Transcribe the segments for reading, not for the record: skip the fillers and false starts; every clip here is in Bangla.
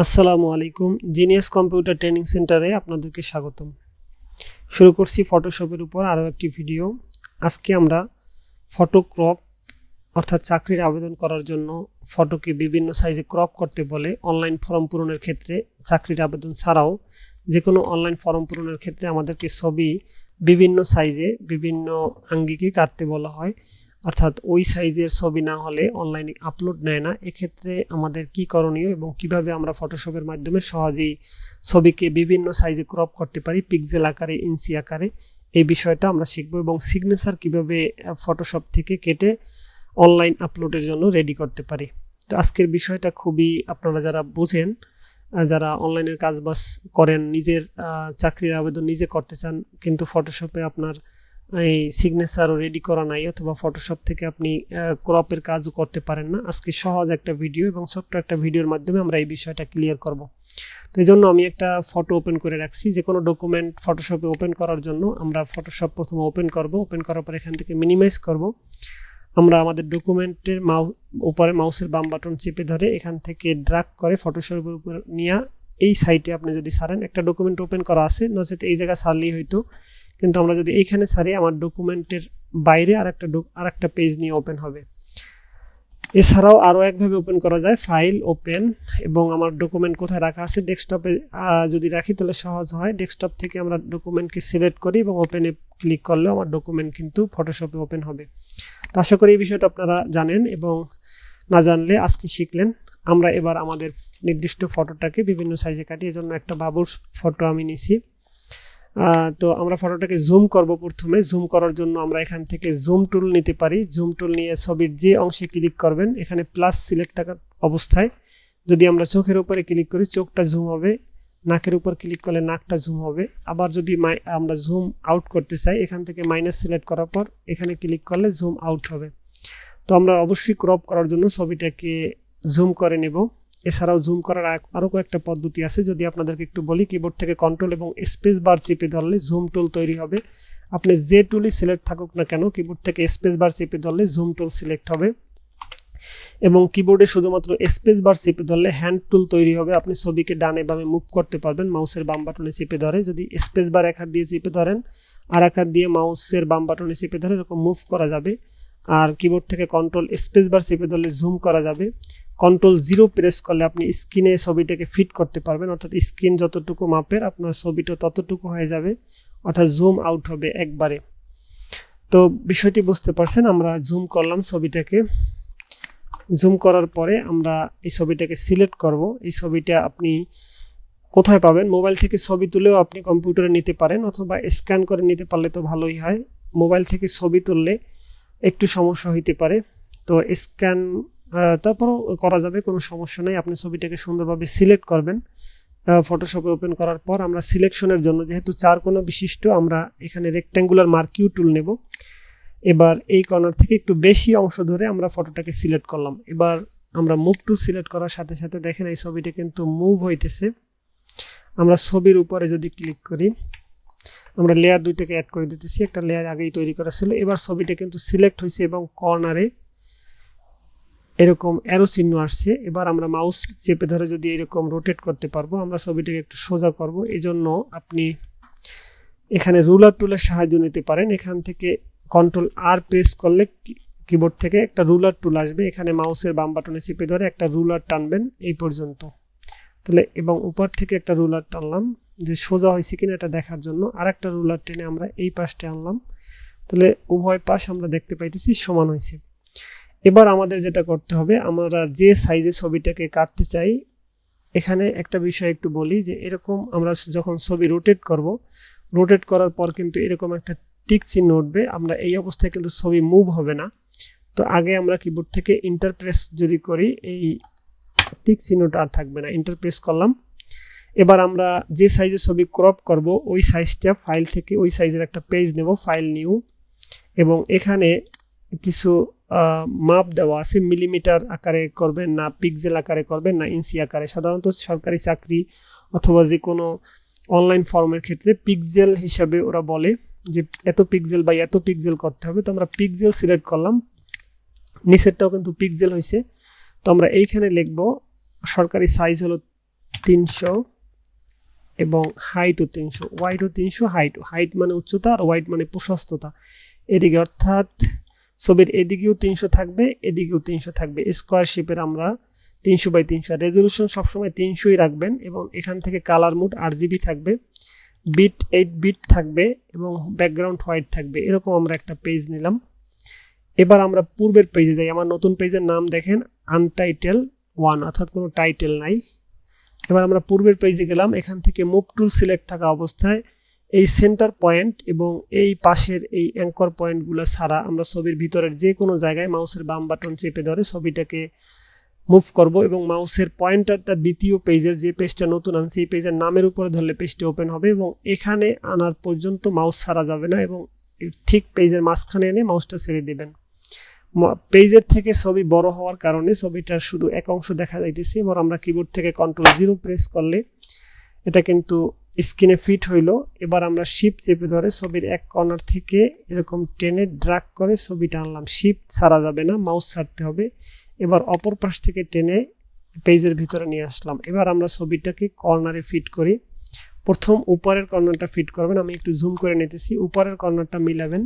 আসসালামু আলাইকুম। জিনিয়াস কম্পিউটার ট্রেনিং সেন্টারে আপনাদেরকে স্বাগতম। শুরু করছি ফটোশপের উপর আরও একটি ভিডিও। আজকে আমরা ফটো ক্রপ অর্থাৎ চাকরির আবেদন করার জন্য ফটোকে বিভিন্ন সাইজে ক্রপ করতে বলে অনলাইন ফর্ম পূরণের ক্ষেত্রে, চাকরির আবেদন ছাড়াও যে কোনো অনলাইন ফর্ম পূরণের ক্ষেত্রে আমাদেরকে ছবি বিভিন্ন সাইজে বিভিন্ন আঙ্গিকে কাটতে বলা হয়, অর্থাৎ ওই সাইজের ছবি না হলে অনলাইনে আপলোড নেয় না। এক্ষেত্রে আমাদের কি করণীয় এবং কিভাবে আমরা ফটোশপের মাধ্যমে সহজেই ছবিকে বিভিন্ন সাইজে ক্রপ করতে পারি, পিক্সেল আকারে, ইঞ্চি আকারে, এই বিষয়টা আমরা শিখব এবং সিগনেচার কিভাবে ফটোশপ থেকে কেটে অনলাইন আপলোডের জন্য রেডি করতে পারি। তো আজকের বিষয়টা খুবই, আপনারা যারা বুঝেন, যারা অনলাইনের কাজবাজ করেন, নিজের চাকরির আবেদন নিজে করতে চান কিন্তু ফটোশপে আপনার এই সিগনেচারও রেডি করা নাই অথবা ফটোশপ থেকে আপনি ক্রপের কাজও করতে পারেন না, আজকে সহজ একটা ভিডিও এবং ছোট্ট একটা ভিডিওর মাধ্যমে আমরা এই বিষয়টা ক্লিয়ার করব। তো এই জন্য আমি একটা ফটো ওপেন করে রাখছি। যে কোনো ডকুমেন্ট ফটোশপে ওপেন করার জন্য আমরা ফটোশপ প্রথমে ওপেন করব। ওপেন করার পর এখান থেকে মিনিমাইজ করব। আমরা আমাদের ডকুমেন্টের উপরে মাউসের বাম বাটন চেপে ধরে এখান থেকে ড্র্যাগ করে ফটোশপের উপর নিয়ে এই সাইটে আপনি যদি ছাড়েন, একটা ডকুমেন্ট ওপেন করা আছে, নচেত এই জায়গায় ছাড়লেই হয়তো, কিন্তু আমরা যদি এইখানে ছাড়ি আমার ডকুমেন্টের বাইরে আরেকটা পেজ নিয়ে ওপেন হবে। এছাড়াও আরও একভাবে ওপেন করা যায়, ফাইল, ওপেন, এবং আমার ডকুমেন্ট কোথায় রাখা আছে ডেস্কটপে যদি রাখি তাহলে সহজ হয়। ডেস্কটপ থেকে আমরা ডকুমেন্টকে সিলেক্ট করি এবং ওপেনে ক্লিক করলেও আমার ডকুমেন্ট কিন্তু ফটোশপে ওপেন হবে। তো আশা করি এই বিষয়টা আপনারা জানেন এবং না জানলে আজকে শিখলেন। আমরা এবার আমাদের নির্দিষ্ট ফটোটাকে বিভিন্ন সাইজে কাটি। এজন্য একটা বাবুর ফটো আমি নিছি। তো আমরা ফটোটাকে জুম করব। প্রথমে জুম করার জন্য আমরা এখান থেকে জুম টুল নিতে পারি। জুম টুল নিয়ে ছবির যে অংশে ক্লিক করবেন, এখানে প্লাস সিলেক্ট থাকা অবস্থায় যদি আমরা চোখের উপরে ক্লিক করি চোখটা জুম হবে, নাকের উপর ক্লিক করলে নাকটা জুম হবে। আবার যদি আমরা জুম আউট করতে চাই, এখান থেকে মাইনাস সিলেক্ট করার পর এখানে ক্লিক করলে জুম আউট হবে। তো আমরা অবশ্যই ক্রপ করার জন্য ছবিটাকে জুম করে নেব। এছাড়াও জুম করার আরও কয়েকটা পদ্ধতি আছে, যদি আপনাদেরকে একটু বলি। কিবোর্ড থেকে কন্ট্রোল এবং স্পেস বার চেপে ধরলে জুম টুল তৈরি হবে। আপনি যে টুলই সিলেক্ট থাকুক না কেন, কিবোর্ড থেকে স্পেস বার চেপে ধরলে জুম টুল সিলেক্ট হবে এবং কিবোর্ডে শুধুমাত্র স্পেস বার চেপে ধরলে হ্যান্ড টুল তৈরি হবে। আপনি ছবিকে ডানে বামে মুভ করতে পারবেন মাউসের বাম বাটনে চেপে ধরে। যদি স্পেস বার এক হাত দিয়ে চেপে ধরেন, আর এক হাত দিয়ে মাউসের বাম বাটনে চেপে ধরে এরকম মুভ করা যাবে। আর কিবোর্ড থেকে কন্ট্রোল স্পেস বার চেপে ধরলে জুম করা যাবে। কন্ট্রোল 0 প্রেস করলে আপনি স্ক্রিনে ছবিটাকে ফিট করতে পারবেন, অর্থাৎ স্ক্রিন যতটুকু মাপের আপনার ছবিটা ততটুকু হয়ে যাবে, অর্থাৎ জুম আউট হবে একবারে। তো বিষয়টি বুঝতে পারছেন। আমরা জুম করলাম ছবিটাকে। জুম করার পরে আমরা এই ছবিটাকে সিলেক্ট করব। এই ছবিটা আপনি কোথায় পাবেন? মোবাইল থেকে ছবি তুলেও আপনি কম্পিউটারে নিতে পারেন, অথবা স্ক্যান করে নিতে পারলে তো ভালোই হয়। মোবাইল থেকে ছবি তুললে একটু সমস্যা হইতে পারে, তো স্ক্যান তারপরও করা যাবে, কোনো সমস্যা নেই। আপনি ছবিটাকে সুন্দরভাবে সিলেক্ট করবেন। ফটোশপে ওপেন করার পর আমরা সিলেকশনের জন্য, যেহেতু 4 কোণ বিশিষ্ট, আমরা এখানে রেক্ট্যাঙ্গুলার মার্কিউ টুল নেব। এবার এই কর্নার থেকে একটু বেশি অংশ ধরে আমরা ফটোটাকে সিলেক্ট করলাম। এবার আমরা মুভ টু সিলেক্ট করার সাথে সাথে দেখেন এই ছবিটা কিন্তু মুভ হইতেছে। আমরা ছবির উপরে যদি ক্লিক করি, আমরা লেয়ার 2টাকে অ্যাড করে দিতেছি, একটা লেয়ার আগেই তৈরি করা ছিল। এবার ছবিটা কিন্তু সিলেক্ট হয়েছে এবং কর্নারে এরকম অ্যারো চিহ্ন আসছে। এবার আমরা মাউস চেপে ধরে যদি এরকম রোটেট করতে পারবো, আমরা ছবিটাকে একটু সোজা করব। এই জন্য আপনি এখানে রুলার টুলের সাহায্য নিতে পারেন। এখান থেকে কন্ট্রোল আর প্রেস করলে কিবোর্ড থেকে একটা রুলার টুল আসবে। এখানে মাউসের বাম বাটনে চেপে ধরে একটা রুলার টানবেন এই পর্যন্ত, তাহলে, এবং উপর থেকে একটা রুলার টানলাম যে সোজা হয়েছে কিনা এটা দেখার জন্য। আর একটা রুলার টেনে আমরা এই পাশটা আনলাম, তাহলে উভয় পাশ আমরা দেখতে পাইতেছি সমান হয়েছে। এবার আমাদের যেটা করতে হবে, আমরা যে সাইজে ছবিটাকে কাটতে চাই, এখানে একটা বিষয় একটু বলি যে এরকম আমরা যখন ছবি রোটেট করব, রোটেট করার পর কিন্তু এরকম একটা টিক চিহ্ন উঠবে। আমরা এই অবস্থায় কিন্তু ছবি মুভ হবে না। তো আগে আমরা কিবোর্ড থেকে ইন্টারপ্রেস যদি করি, এই টিক চিহ্নটা আর থাকবে না, ইন্টারপ্রেস করলাম। এবার আমরা যে সাইজে ছবি ক্রপ করব ওই সাইজটা ফাইল থেকে ওই সাইজের একটা পেজ নেব, ফাইল নিউ, এবং এখানে কিছু মাপ দেওয়া আছে। মিলিমিটার আকারে করবেন না পিক্সেল আকারে করবেন না ইঞ্চি আকারে। সাধারণত সরকারি চাকরি অথবা যে কোনো অনলাইন ফর্মের ক্ষেত্রে পিক্সেল হিসাবে ওরা বলে যে এত পিক্সেল বা এত পিক্সেল করতে হবে। তো আমরা পিক্সেল সিলেক্ট করলাম, নিচেরটাও কিন্তু পিক্সেল হয়েছে। তো আমরা এইখানে লিখব সরকারি সাইজ হলো 300 এবং হাইটও 300, ওয়াইডও 300, হাইট মানে উচ্চতা আর ওয়াইড মানে প্রশস্ততা এদিকে, অর্থাৎ ছবির এদিকেও 300 থাকবে, এদিকেও 300 থাকবে। স্কোয়ার শেপের আমরা 300/300, রেজলিউশন সবসময় 300ই রাখবেন এবং এখান থেকে কালার মোড RGB থাকবে, বিট 8 বিট থাকবে এবং ব্যাকগ্রাউন্ড হোয়াইট থাকবে। এরকম আমরা একটা পেজ নিলাম। এবার আমরা পূর্বের পেজে যাই। আমার নতুন পেজের নাম দেখেন আনটাইটেল 1, অর্থাৎ কোনো টাইটেল নাই। এবার আমরা পূর্বের পেজে গেলাম। এখান থেকে মুভ টুল সিলেক্ট থাকা অবস্থায় এই সেন্টার পয়েন্ট এবং এই পাশের এই অ্যাঙ্কর পয়েন্টগুলো ছাড়া আমরা ছবির ভিতরের যে কোনো জায়গায় মাউসের বাম বাটন চেপে ধরে ছবিটাকে মুভ করব এবং মাউসের পয়েন্টারটা দ্বিতীয় পেজের, যে পেজটা নতুন আনছি এই পেজের নামের উপরে ধরলে পেজটি ওপেন হবে এবং এখানে আনার পর্যন্ত মাউস ছাড়া যাবে না এবং ঠিক পেজের মাঝখানে এনে মাউসটা ছেড়ে দেবেন। পেজের থেকে ছবি বড় হওয়ার কারণে ছবিটার শুধু এক অংশ দেখা যাইতেছে। এবার আমরা কিবোর্ড থেকে Ctrl+0 প্রেস করলে এটা কিন্তু স্ক্রিনে ফিট হইলো। এবার আমরা শিফট চেপে ধরে ছবির এক কর্নার থেকে এরকম টেনে ড্র্যাগ করে ছবিটা আনলাম। শিফট ছাড়া যাবে না, মাউস ছাড়তে হবে। এবার অপর পাশ থেকে টেনে পেজের ভিতরে নিয়ে আসলাম। এবার আমরা ছবিটাকে কর্নারে ফিট করি। প্রথম উপরের কর্নারটা ফিট করবেন, আমি একটু জুম করে নিতেছি। উপরের কর্নারটা মিলাবেন,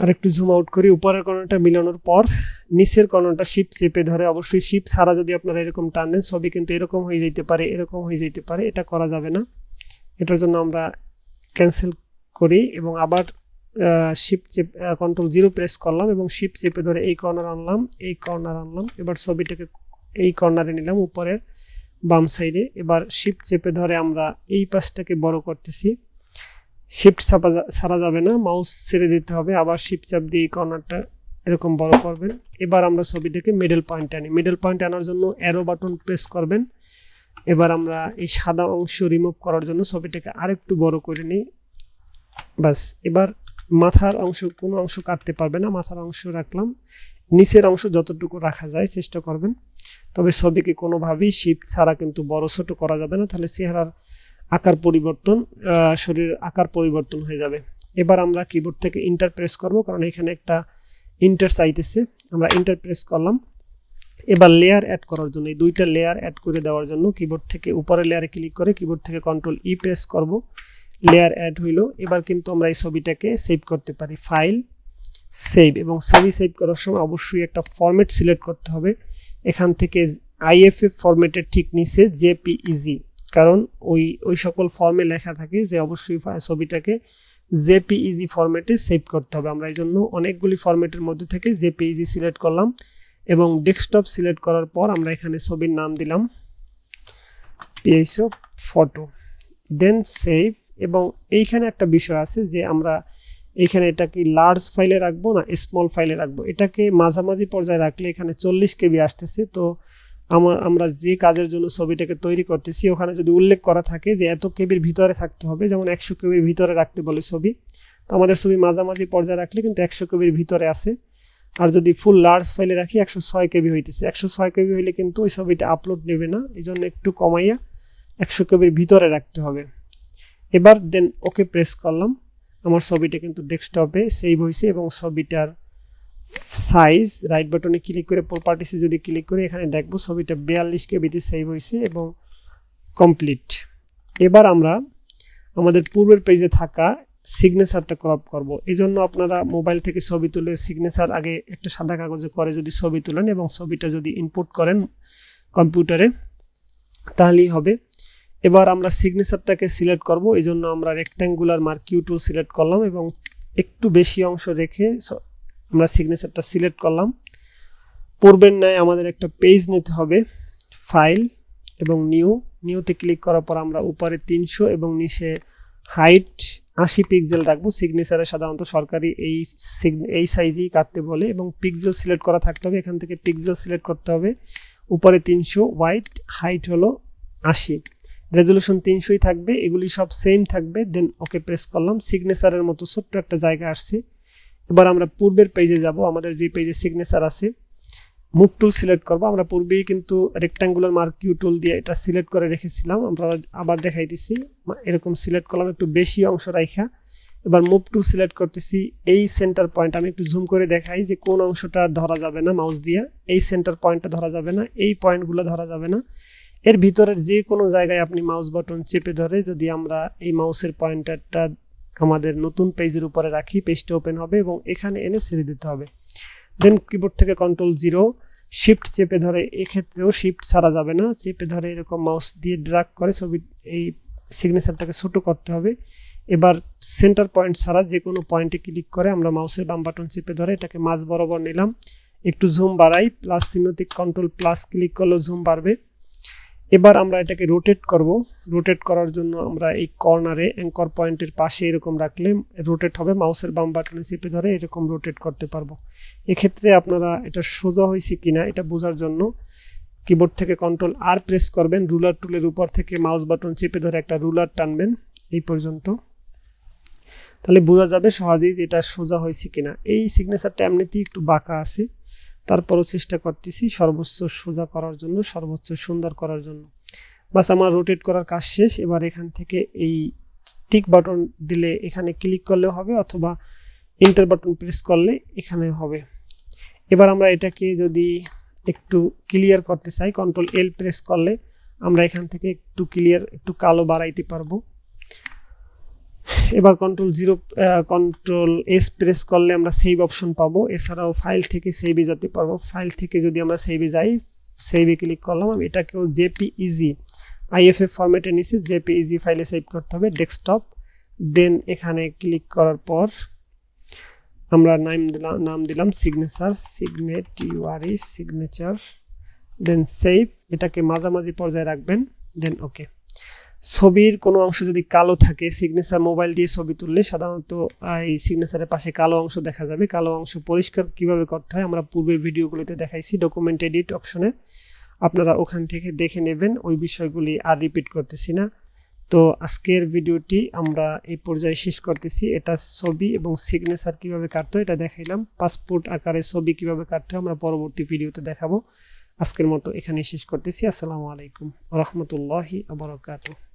আর একটু জুম আউট করি। উপরের কর্নারটা মিলানোর পর নিচের কর্নারটা শিফট চেপে ধরে, অবশ্যই শিফট ছাড়া যদি আপনারা এরকম টান দেন ছবি কিন্তু এরকম হয়ে যেতে পারে, এরকম হয়ে যেতে পারে, এটা করা যাবে না। এটার জন্য আমরা ক্যান্সেল করি এবং আবার শিফট চেপে Ctrl+0 প্রেস করলাম এবং শিফট চেপে ধরে এই কর্নার আনলাম, এই কর্নার আনলাম। এবার ছবিটাকে এই কর্নারে নিলাম উপরের বাম সাইডে। এবার শিফট চেপে ধরে আমরা এই পাশটাকে বড় করতেছি। শিফট ছাড়া যাবে না, মাউস ছেড়ে দিতে হবে। আবার শিফট চাপ দিয়ে এই কর্নারটা এরকম বড় করবেন। এবার আমরা ছবিটাকে মিডল পয়েন্ট আনি। মিডল পয়েন্ট আনার জন্য অ্যারো বাটন প্রেস করবেন। এবার আমরা এই সাদা অংশ রিমুভ করার জন্য ছবিটাকে আরেকটু বড় করে নিই। বাস, এবার মাথার অংশ কোনো অংশ কাটতে পারবে না, মাথার অংশ রাখলাম। নিচের অংশ যতটুকু রাখা যায় চেষ্টা করবেন, তবে ছবিকে কোনোভাবেই শিফট ছাড়া কিন্তু বড় ছোট করা যাবে না, তাহলে চেহারার আকার পরিবর্তন, শরীরের আকার পরিবর্তন হয়ে যাবে। এবার আমরা কিবোর্ড থেকে ইন্টার প্রেস করব, কারণ এখানে একটা ইন্টার চাইতেছে। আমরা ইন্টার প্রেস করলাম। এবার লেয়ার অ্যাড করার জন্য, এই দুইটা লেয়ার অ্যাড করে দেওয়ার জন্য কিবোর্ড থেকে উপরের লেয়ারে ক্লিক করে কিবোর্ড থেকে Ctrl+E প্রেস করব। লেয়ার অ্যাড হইলো। এবার কিন্তু আমরা এই ছবিটাকে সেভ করতে পারি। File, save. এবং ছবি সেভ করার সময় অবশ্যই একটা ফরম্যাট সিলেক্ট করতে হবে। এখান থেকে IFF ফরম্যাটের ঠিক নিচে JPEG, কারণ ওই সকল ফর্মে লেখা থাকে যে অবশ্যই ছবিটাকে JPEG ফরম্যাটে সেভ করতে হবে। আমরা এই জন্য অনেকগুলি ফরম্যাটের মধ্যে থেকে JPEG সিলেক্ট করলাম এবং ডেস্কটপ সিলেক্ট করার পর আমরা এখানে ছবির নাম দিলাম PSO ফটো, দেন সেভ। এবং এইখানে একটা বিষয় আছে যে আমরা এইখানে এটা কি লার্জ ফাইলে রাখবো না স্মল ফাইলে রাখবো। এটাকে মাঝামাঝি পর্যায়ে রাখলে এখানে 40 KB আসতেছে। তো আমরা যে কাজের জন্য ছবিটাকে তৈরি করতেছি ওখানে যদি উল্লেখ করা থাকে যে এত কেবির ভিতরে থাকতে হবে, যেমন 100 কেবির ভিতরে রাখতে বলে ছবি, তো আমাদের ছবি মাঝামাঝি পর্যায়ে রাখলে কিন্তু 100 কেবির ভিতরে আছে। আর যদি ফুল লার্জ ফাইলে রাখি 106 KB হইতেছে। 106 KB হইলে কিন্তু ওই ছবিটা আপলোড নেবে না, এই জন্য একটু কমাইয়া 100 কেবির ভিতরে রাখতে হবে। এবার দেন ওকে প্রেস করলাম। আমার ছবিটা কিন্তু ডেস্কটপে সেভ হয়েছে এবং ছবিটার সাইজ রাইট বাটনে ক্লিক করে প্রপার্টিসে যদি ক্লিক করে এখানে দেখবো ছবিটা 42 কেবিতে সেভ হয়েছে এবং কমপ্লিট। এবার আমরা আমাদের পূর্বের পেজে থাকা সিগনেচারটা ক্রপ করব। এই জন্য আপনারা মোবাইল থেকে ছবি তুলে সিগনেচার আগে একটা সাদা কাগজে করে যদি ছবি তুলেন এবং ছবিটা যদি ইনপুট করেন কম্পিউটারে তাহলেই হবে। এবার আমরা সিগনেচারটাকে সিলেক্ট করব, এই জন্য আমরা রেক্ট্যাঙ্গুলার মার্কিউ টুল সিলেক্ট করলাম এবং একটু বেশি অংশ রেখে আমরা সিগনেচারটা সিলেক্ট করলাম। পূর্বের ন্যায় আমাদের একটা পেজ নিতে হবে, ফাইল এবং নিউতে ক্লিক করার পর আমরা উপরে 300 এবং নিচে হাইট 80 পিক্সেল রাখবো। সিগনেচারে সাধারণত সরকারি এই সাইজেই কাটতে বলে এবং পিক্সেল সিলেক্ট করা থাকতে হবে। এখান থেকে পিক্সেল সিলেক্ট করতে হবে। উপরে 300, হোয়াইট, হাইট হলো 80, রেজলিউশন 300ই থাকবে। এগুলি সব সেম থাকবে। দেন ওকে প্রেস করলাম। সিগনেচারের মতো ছোট্ট একটা জায়গা আসছে। এবার আমরা পূর্বের পেজে যাব। আমাদের যে পেজে সিগনেচার আছে মুভ টুল সিলেক্ট করব। আমরা পূর্বেই কিন্তু রেক্ট্যাঙ্গুলার মার্কিউ টুল দিয়ে এটা সিলেক্ট করে রেখেছিলাম, আমরা আবার দেখাইতেছি। এরকম সিলেক্ট করলাম একটু বেশি অংশ রাখা। এবার মুভ টুল সিলেক্ট করতেছি। এই সেন্টার পয়েন্ট আমি একটু জুম করে দেখাই যে কোন অংশটা ধরা যাবে না মাউস দিয়ে। এই সেন্টার পয়েন্টটা ধরা যাবে না, এই পয়েন্টগুলো ধরা যাবে না। এর ভিতরের যে কোনো জায়গায় আপনি মাউস বাটন চেপে ধরে যদি আমরা এই মাউসের পয়েন্টারটা আমাদের নতুন পেজের উপরে রাখি, পেজটা ওপেন হবে এবং এখানে এনে ছেড়ে দিতে হবে। দেন কিবোর্ড থেকে Ctrl+0 শিফট চেপে ধরে, এক্ষেত্রেও শিফট ছাড়া যাবে না, চেপে ধরে এরকম মাউস দিয়ে ড্র্যাগ করে ছবি এই সিগনেচারটাকে ছোট করতে হবে। এবার সেন্টার পয়েন্ট ছাড়া যে কোনো পয়েন্টে ক্লিক করে আমরা মাউসের বাম বাটন চেপে ধরে এটাকে মাঝ বরাবর নিলাম, একটু জুম বাড়াই, প্লাস চিহ্নতে Ctrl+ ক্লিক করলেও জুম বাড়বে। এবার আমরা এটাকে রোটেট করব। রোটেট করার জন্য আমরা এই কর্নারে অ্যাঙ্কর পয়েন্টের পাশে এরকম রাখলে রোটেট হবে, মাউসের বাম বাটনে চেপে ধরে এরকম রোটেট করতে পারবো। এক্ষেত্রে আপনারা এটা সোজা হয়েছে কিনা এটা বোঝার জন্য কিবোর্ড থেকে Ctrl+R প্রেস করবেন, রুলার টুলের উপর থেকে মাউস বাটন চেপে ধরে একটা রুলার টানবেন এই পর্যন্ত, তাহলে বোঝা যাবে সহজেই যে এটা সোজা হয়েছে কিনা। এই সিগনেচারটা এমনিতেই একটু বাঁকা আছে, তারপরও চেষ্টা করতেছি সর্বোচ্চ সোজা করার জন্য, সর্বোচ্চ সুন্দর করার জন্য। বাস আমার রোটেট করার কাজ শেষ। এবার এখান থেকে এই টিক বাটন দিলে এখানে ক্লিক করলেও হবে, অথবা এন্টার বাটন প্রেস করলে এখানে হবে। এবার আমরা এটাকে যদি একটু ক্লিয়ার করতে চাই Ctrl+L প্রেস করলে আমরা এখান থেকে একটু ক্লিয়ার, একটু কালো বাড়াইতে পারবো। এবার Ctrl+S প্রেস করলে আমরা সেভ অপশন পাবো, এছাড়াও ফাইল থেকে সেভে যেতে পারবো। ফাইল থেকে যদি আমরা সেভে যাই, সেভে ক্লিক করলাম, এটাকেও জেপিইজি IFF ফরম্যাটে নিচে জেপিইজি ফাইলে সেভ করতে হবে, ডেস্কটপ। দেন এখানে ক্লিক করার পর আমরা নাম দিলাম সিগনেচার, সিগনেচার, দেন সেভ। এটাকে মাঝামাঝি পর্যায়ে রাখবেন, দেন ওকে। ছবির কোনো অংশ যদি কালো থাকে, সিগনেচার মোবাইল দিয়ে ছবি তুললে সাধারণত এই সিগনেচারের পাশে কালো অংশ দেখা যাবে। কালো অংশ পরিষ্কার কিভাবে করতে হয় আমরা পূর্বের ভিডিওগুলিতে দেখাইছি, ডকুমেন্ট এডিট অপশনে, আপনারা ওখান থেকে দেখে নেবেন, ওই বিষয়গুলি আর রিপিট করতেছি না। তো আজকের ভিডিওটি আমরা এই পর্যায়ে শেষ করতেছি। এটা ছবি এবং সিগনেচার কিভাবে কাটতে হয় এটা দেখাইলাম, পাসপোর্ট আকারে ছবি কিভাবে কাটতে হয় আমরা পরবর্তী ভিডিওতে দেখাবো। আজকের মতো এখানে শেষ করতেছি। আসসালামু আলাইকুম ওয়া রাহমাতুল্লাহি ওয়া বারাকাতুহু।